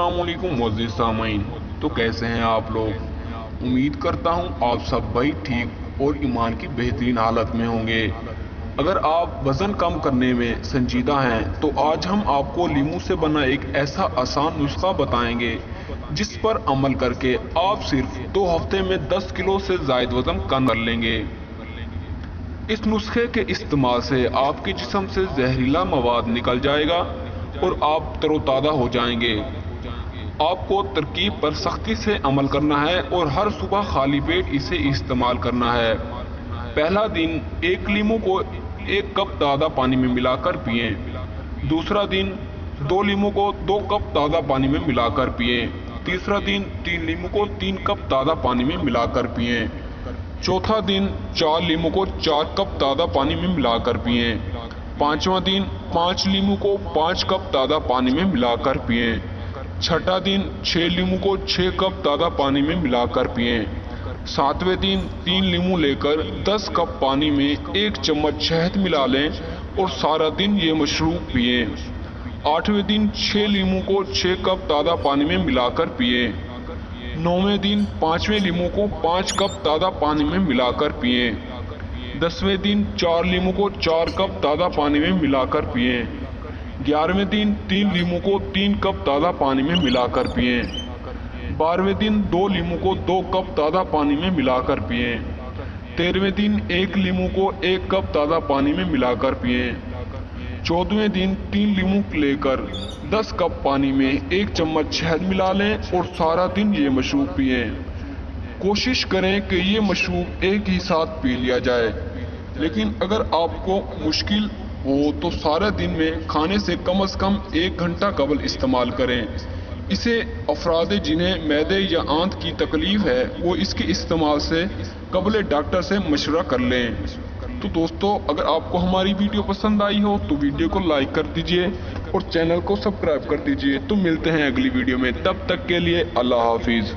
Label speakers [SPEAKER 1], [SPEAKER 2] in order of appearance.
[SPEAKER 1] अस्सलाम वालेकुम मुअज़्ज़िज़ सामीन। तो कैसे हैं आप लोग। उम्मीद करता हूं आप सब भाई ठीक और ईमान की बेहतरीन हालत में होंगे। अगर आप वज़न कम करने में संजीदा हैं तो आज हम आपको लीमू से बना एक ऐसा आसान नुस्खा बताएंगे जिस पर अमल करके आप सिर्फ 2 हफ्ते में 10 किलो से ज़ायद वज़न कम कर लेंगे। इस नुस्खे के इस्तेमाल से आपके जिस्म से जहरीला मवाद निकल जाएगा और आप तरोताज़ा हो जाएंगे। आपको तरकीब पर सख्ती से अमल करना है और हर सुबह खाली पेट इसे इस्तेमाल करना है। पहला दिन एक लीमू को 1 कप ताज़ा पानी में मिलाकर पिएं। दूसरा दिन 2 लीमू को 2 कप ताज़ा पानी में मिलाकर पिएं। तीसरा दिन 3 लीमू को 3 कप ताज़ा पानी में मिलाकर पिएं। चौथा दिन 4 लीमू को 4 कप ताज़ा पानी में मिलाकर पिएं। पांचवा दिन 5 लीमू को 5 कप ताज़ा पानी में मिलाकर पिएं। छठा दिन 6 लीमू को 6 कप ताज़ा पानी में मिलाकर पिएं। सातवें दिन 3 लीमू लेकर 10 कप पानी में 1 चम्मच शहद मिला लें और सारा दिन ये मशरूब पिएं। आठवें दिन 6 लीमू को 6 कप ताज़ा पानी में मिलाकर पिएं। नौवें दिन 5वें लीमू को 5 कप ताज़ा पानी में मिलाकर पिएं। 10वें दिन 4 लीमू को 4 कप ताज़ा पानी में मिलाकर पिएं। 11वें दिन 3 लीमू को 3 कप ताज़ा पानी में मिलाकर पिएं। 12वें दिन 2 लीमू को 2 कप ताज़ा पानी में मिलाकर पिएं। 13वें दिन 1 लीमू को 1 कप ताज़ा पानी में मिलाकर पिएं। 14वें दिन 3 लीमू लेकर 10 कप पानी में 1 चम्मच शहद मिला लें और सारा दिन ये मशरूब पिएं। कोशिश करें कि ये मशरूब एक ही साथ पी लिया जाए, लेकिन अगर आपको मुश्किल हो तो सारे दिन में खाने से कम 1 घंटा कबल इस्तेमाल करें। इसे अफराद जिन्हें मैदे या आंत की तकलीफ है वो इसके इस्तेमाल से कबल डॉक्टर से मशवरा कर लें। तो दोस्तों, अगर आपको हमारी वीडियो पसंद आई हो तो वीडियो को लाइक कर दीजिए और चैनल को सब्सक्राइब कर दीजिए। तो मिलते हैं अगली वीडियो में, तब तक के लिए अल्लाह हाफिज।